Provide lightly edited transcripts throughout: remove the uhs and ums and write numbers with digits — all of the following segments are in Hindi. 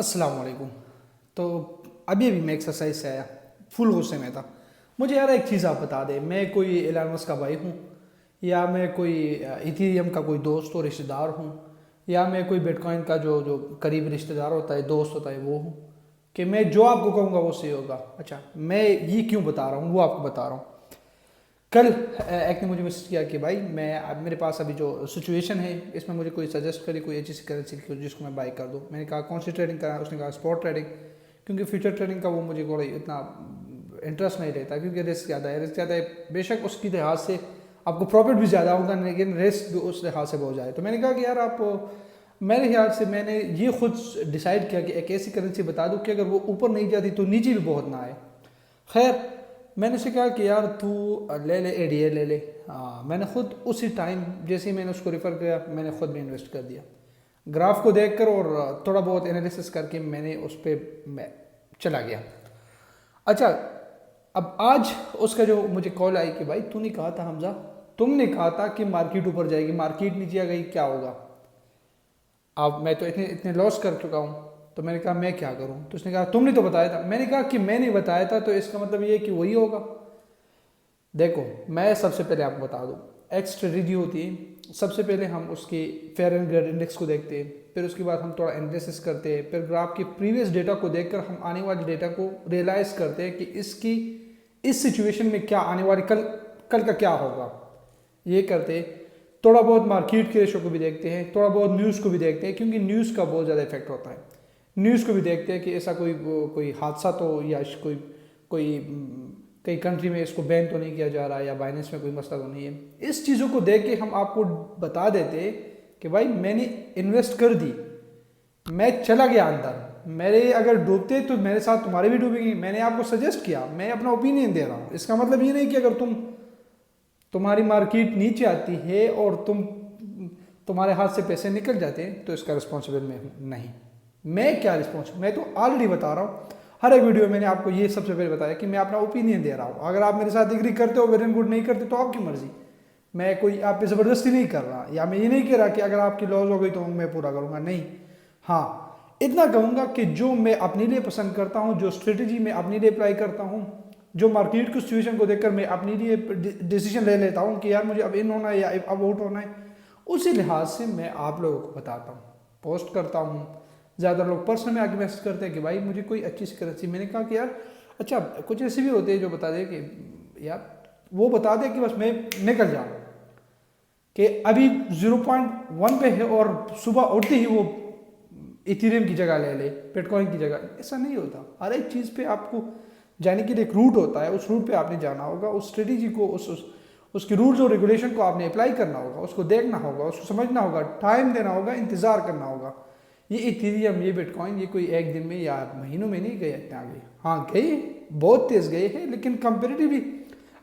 अस्सलाम वालेकुम। तो अभी अभी मैं एक्सरसाइज से आया, फुल गुस्से में था। मुझे यार एक चीज़ आप बता दें, मैं कोई एलन मस्क का भाई हूँ, या मैं कोई इथीरियम का कोई दोस्त और रिश्तेदार हूँ, या मैं कोई बिटकॉइन का जो जो करीब रिश्तेदार होता है, दोस्त होता है, वो हूँ कि मैं जो आपको कहूँगा वो सही होगा। अच्छा, मैं ये क्यों बता रहा हूँ वो आपको बता रहा हूँ। कल एक ने मुझे मैसेज किया कि भाई मैं अब मेरे पास अभी जो सिचुएशन है इसमें मुझे कोई सजेस्ट करे कोई अच्छी सी करेंसी जिसको मैं बाई कर दूँ। मैंने कहा कौन सी ट्रेडिंग करा, उसने कहा स्पॉट ट्रेडिंग, क्योंकि फ्यूचर ट्रेडिंग का वो मुझे कोई इतना इंटरेस्ट नहीं रहता, क्योंकि रिस्क ज़्यादा है। रिस्क ज़्यादा है, बेशक उसकी लिहाज से आपको प्रॉफिट भी ज़्यादा होगा, लेकिन रिस्क भी उस लिहाज से बहुत ज़्यादा है। तो मैंने कहा कि यार आप, मेरे ख्याल से मैंने ये खुद डिसाइड किया कि एक ऐसी करेंसी बता दूँ कि अगर वो ऊपर नहीं जाती तो नीचे भी बहुत ना आए। खैर, मैंने उसे कहा कि यार तू ले ले एडीए ले ले। हाँ, मैंने खुद उसी टाइम जैसे ही मैंने उसको रेफ़र किया मैंने खुद भी इन्वेस्ट कर दिया, ग्राफ को देखकर और थोड़ा बहुत एनालिसिस करके मैंने उस पर मैं चला गया। अच्छा, अब आज उसका जो मुझे कॉल आई कि भाई तूने कहा था हमजा, तुमने कहा था कि मार्केट ऊपर जाएगी, मार्केट नीचे आ गई, क्या होगा। अब मैं तो इतने इतने लॉस कर चुका हूँ। तो मैंने कहा मैं क्या करूँ। तो उसने कहा तुमने तो बताया था। मैंने कहा कि मैंने बताया था तो इसका मतलब ये है कि वही होगा। देखो, मैं सबसे पहले आपको बता दूँ, एक स्ट्रेटजी होती है। सबसे पहले हम उसकी फेयर एंड ग्रेड इंडेक्स को देखते हैं, फिर उसके बाद हम थोड़ा एनालिसिस करते हैं, फिर ग्राफ के प्रीवियस डेटा को देखकर हम आने वाले डेटा को रियलाइज़ करते हैं कि इसकी इस सिचुएशन में क्या आने वाली कल कल का क्या होगा। ये करते, थोड़ा बहुत मार्केट के रेशो को भी देखते हैं, थोड़ा बहुत न्यूज़ को भी देखते हैं, क्योंकि न्यूज़ का बहुत ज़्यादा इफेक्ट होता है। न्यूज़ को भी देखते हैं कि ऐसा कोई हादसा तो, या कोई कोई कई कंट्री में इसको बैन तो नहीं किया जा रहा है, या बाइनेंस में कोई मसला तो नहीं है। इस चीज़ों को देख के हम आपको बता देते कि भाई मैंने इन्वेस्ट कर दी, मैं चला गया अंदर, मेरे अगर डूबते तो मेरे साथ तुम्हारे भी डूबेंगे। मैंने आपको सजेस्ट किया, मैं अपना ओपिनियन दे रहा हूँ। इसका मतलब ये नहीं कि अगर तुम्हारी मार्केट नीचे आती है और तुम्हारे हाथ से पैसे निकल जाते हैं तो इसका रिस्पॉन्सिबल मैं हूँ नहीं। मैं क्या रिस्पॉन्सिबल, मैं तो ऑलरेडी बता रहा हूँ, हर एक वीडियो में मैंने आपको ये सबसे पहले बताया कि मैं अपना ओपिनियन दे रहा हूँ। अगर आप मेरे साथ एग्री करते हो वेल एंड गुड, नहीं करते तो आपकी मर्जी। मैं कोई आप पे ज़बरदस्ती नहीं कर रहा, या मैं ये नहीं कह रहा कि अगर आपकी लॉस हो गई तो मैं पूरा करूँगा, नहीं। हाँ, इतना कहूँगा कि जो मैं अपने लिए पसंद करता हूँ, जो स्ट्रेटजी मैं अपने लिए अप्लाई करता हूँ, जो मार्केट की सिचुएशन को देखकर मैं अपने लिए डिसीजन ले लेता हूँ कि यार मुझे अब इन होना है या अब आउट होना है, उसी लिहाज से मैं आप लोगों को बताता हूँ, पोस्ट करता हूँ। ज़्यादा लोग पर्सनल में आके मैसेज करते हैं कि भाई मुझे कोई अच्छी सी करेंसी। मैंने कहा कि यार अच्छा, कुछ ऐसे भी होते हैं जो बता दे कि यार वो बता दे कि बस मैं निकल जाऊँ, कि अभी 0.1 पे है और सुबह उठते ही वो इथेरियम की जगह ले ले, बिटकॉइन की जगह। ऐसा नहीं होता। हर एक चीज़ पे आपको जाने के लिए एक रूट होता है, उस रूट पे आपने जाना होगा, उस स्ट्रेटेजी को, उसकी रूल्स और रेगुलेशन को आपने अप्लाई करना होगा, उसको देखना होगा, उसको समझना होगा, टाइम देना होगा, इंतज़ार करना होगा। ये इथेरियम, ये बिटकॉइन, ये कोई एक दिन में या महीनों में नहीं गए इतने आगे। हाँ गए, बहुत तेज़ गए हैं, लेकिन कंपेरेटिवली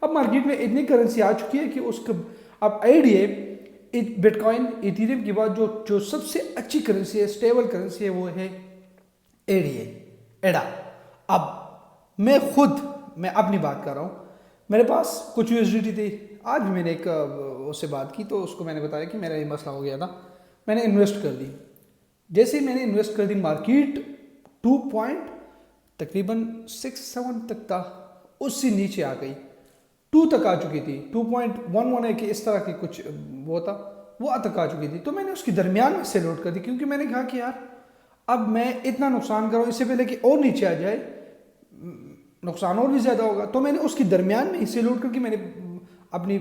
अब मार्केट में इतनी करेंसी आ चुकी है कि उसका अब आइडिया बिटकॉइन इथेरियम के बाद जो सबसे अच्छी करेंसी है, स्टेबल करेंसी है, वो है एडा। अब मैं अपनी बात कर रहा हूँ। मेरे पास कुछ यूएसडीटी थी। आज मैंने एक उससे बात की तो उसको मैंने बताया कि मेरा ये मसला हो गया था, मैंने इन्वेस्ट कर दी। जैसे ही मैंने इन्वेस्ट कर दी, मार्केट 2 पॉइंट तकरीबन 6-7 तक था, उससे नीचे आ गई, 2 तक आ चुकी थी, 2.11 के इस तरह की कुछ वो था, वो तक आ चुकी थी। तो मैंने उसकी दरमियान में सेल आउट कर दी, क्योंकि मैंने कहा कि यार अब मैं इतना नुकसान करूँ, इससे पहले कि और नीचे आ जाए, नुकसान और भी ज़्यादा होगा। तो मैंने उसकी दरमियान में ही सेल आउट करके मैंने अपनी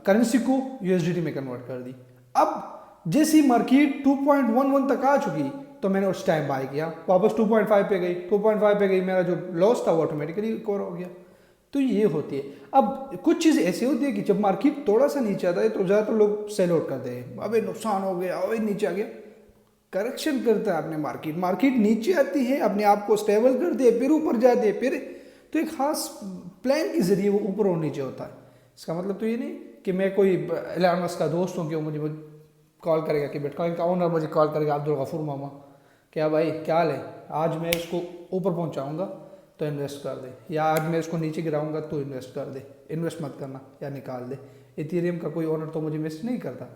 करेंसी को यूएसडीटी में कन्वर्ट कर दी। अब जैसी मार्केट 2.11 तक आ चुकी तो मैंने उस टाइम बाय किया, वापस 2.5 पे गई, 2.5 पे गई, मेरा जो लॉस था वो ऑटोमेटिकली रिकवर हो गया। तो ये होती है। अब कुछ चीज़ ऐसी होती है कि जब मार्केट थोड़ा सा नीचे आता है तो ज़्यादातर लोग सेल आउट करते हैं, अबे नुकसान हो गया, अबे नीचे आ गया। करेक्शन करता है अपने मार्केट नीचे आती है, अपने आप को स्टेबल करती है, फिर ऊपर जाती है, फिर तो एक खास प्लान के जरिए वो ऊपर और नीचे होता है। इसका मतलब तो ये नहीं कि मैं कोई एलन मस्क का दोस्त हूँ कि वो मुझे कॉल करेगा, कि बिटकॉइन का ओनर मुझे कॉल करेगा, अब्दुल गफूर मामा क्या भाई क्या हाल है, आज मैं इसको ऊपर पहुँचाऊँगा तो इन्वेस्ट कर दे, या आज मैं इसको नीचे गिराऊंगा तो इन्वेस्ट कर दे। इन्वेस्ट मत करना या निकाल दे। इथेरियम का कोई ओनर तो मुझे मैसेज नहीं करता।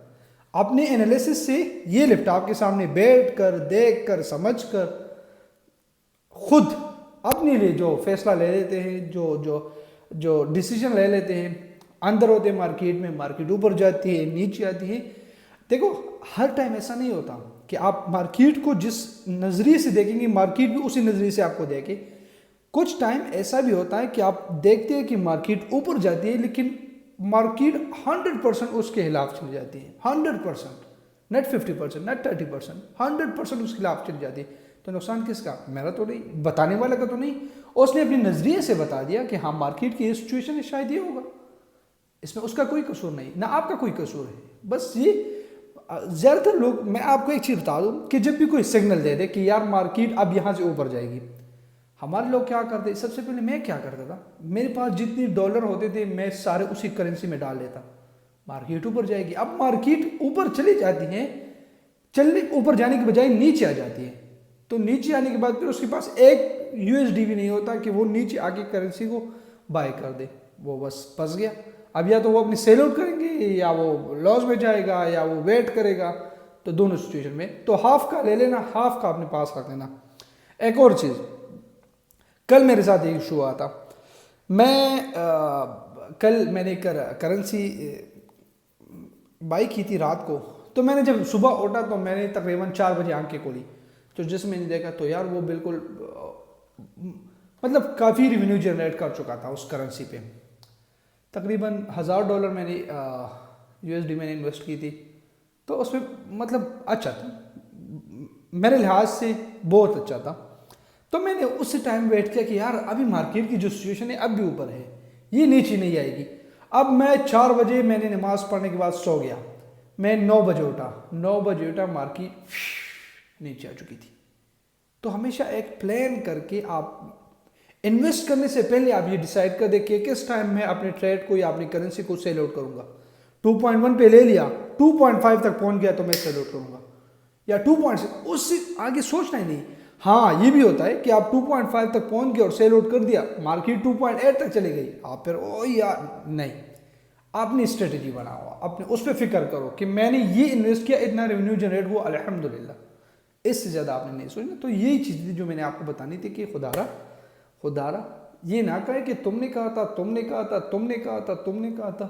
अपने एनालिसिस से ये लैपटॉप के सामने बैठ कर, देख कर, समझ कर, खुद अपने लिए जो फैसला ले लेते हैं, जो जो जो डिसीजन ले लेते हैं, अंदर होते हैं मार्केट में, मार्केट ऊपर जाती है, नीचे आती है। देखो हर टाइम ऐसा नहीं होता कि आप मार्केट को जिस नज़रिए से देखेंगे मार्केट भी उसी नज़रिए से आपको देखे। कुछ टाइम ऐसा भी होता है कि आप देखते हैं कि मार्केट ऊपर जाती है लेकिन मार्केट 100% उसके खिलाफ चली जाती है, 100%, नेट 50%, नेट 30%, 100% उसके खिलाफ चली जाती है। तो नुकसान किसका? मेरा तो नहीं, बताने वाले का तो नहीं। उसने अपने नज़रिए से बता दिया कि हाँ मार्केट की ये सिचुएशन है, शायद ये होगा, इसमें उसका कोई कसूर नहीं, ना आपका कोई कसूर है। बस ये ज़्यादातर लोग, मैं आपको एक चीज़ बता दूं कि जब भी कोई सिग्नल दे दे कि यार मार्केट अब यहाँ से ऊपर जाएगी, हमारे लोग क्या करते? सबसे पहले मैं क्या करता था, मेरे पास जितने डॉलर होते थे मैं सारे उसी करेंसी में डाल देता। मार्केट ऊपर जाएगी, अब मार्केट ऊपर चली जाती है, चलने ऊपर जाने के बजाय नीचे आ जाती है, तो नीचे आने के बाद फिर उसके पास एक यूएसडी भी नहीं होता कि वो नीचे आके करेंसी को बाय कर दे, वो बस फंस गया। अब या तो वो अपनी सेल आउट करेंगे या वो लॉस में जाएगा या वो वेट करेगा। तो दोनों सिचुएशन में तो हाफ का ले लेना, हाफ का अपने पास रख लेना। एक और चीज़, कल मेरे साथ एक इशू हुआ था। कल मैंने करेंसी बाई की थी रात को, तो मैंने जब सुबह उठा तो मैंने तकरीबन 4 बजे आंखें खोली, तो जिसमें मैंने देखा तो यार वो बिल्कुल मतलब काफ़ी रेवेन्यू जनरेट कर चुका था उस करेंसी पे। तकरीबन $1000 मैंने यूएसडी मैंने इन्वेस्ट की थी, तो उसमें मतलब अच्छा था, मेरे लिहाज से बहुत अच्छा था। तो मैंने उस टाइम वेट किया कि यार अभी मार्केट की जो सिचुएशन है अब भी ऊपर है, ये नीचे नहीं आएगी। अब मैं 4 बजे मैंने नमाज पढ़ने के बाद सो गया, मैं 9 बजे उठा, 9 बजे उठा, मार्केट नीचे आ चुकी थी। तो हमेशा एक प्लान करके आप इन्वेस्ट करने से पहले आप ये डिसाइड कर दें कि किस टाइम मैं अपने ट्रेड को या अपनी करेंसी को सेल आउट करूंगा। 2.1 पे ले लिया, 2.5 तक पहुंच गया तो मैं सेल आउट करूंगा, या 2.6, उससे आगे सोचना ही नहीं। हाँ ये भी होता है कि आप 2.5 तक पहुंच गए और सेल आउट कर दिया, मार्केट 2.8 तक चली गई, आप फिर ओ यार नहीं, आपने स्ट्रेटेजी बनाओ, अपने उस पर फिक्र करो कि मैंने ये इन्वेस्ट किया, इतना रेवेन्यू जनरेट हुआ, अल्हम्दुलिल्लाह, इससे ज़्यादा आपने नहीं सोचना। तो यही चीज़ थी जो मैंने आपको बतानी थी कि खुदारा ये ना कहे कि तुमने कहा था, तुमने कहा था, तुमने कहा था, तुमने कहा था,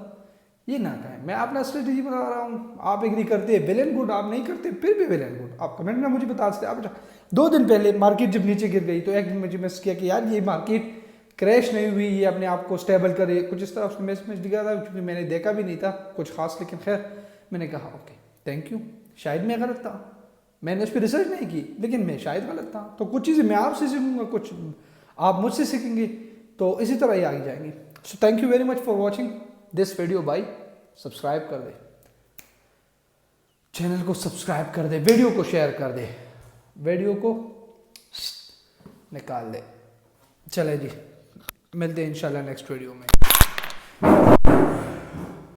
ये ना कहें। मैं अपना स्ट्रेटेजी बना रहा हूँ, आप एग्री करते हैं वेल एंड गुड, आप नहीं करते फिर भी वेल एंड गुड, आप कमेंट में मुझे बता सकते। आप 2 दिन पहले मार्केट जब नीचे गिर गई तो एक दिन मुझे मैसेज किया कि यार ये मार्केट क्रैश नहीं हुई, ये अपने आप को स्टेबल करे, कुछ इस तरह उसने मैसेज दिखा था, क्योंकि मैंने देखा भी नहीं था कुछ खास, लेकिन खैर मैंने कहा ओके थैंक यू, शायद मैं गलत था, मैंने उस पर रिसर्च नहीं की, लेकिन मैं शायद गलत था। तो कुछ चीज़ें मैं आपसे सीखूंगा, कुछ आप मुझसे सीखेंगे, तो इसी तरह ही आगे जाएंगे। So thank you very much for watching this video bye. Subscribe कर दे, चैनल को सब्सक्राइब कर दे, वीडियो को शेयर कर दे, वीडियो को निकाल दे। चले जी, मिलते हैं इंशाल्लाह नेक्स्ट वीडियो में।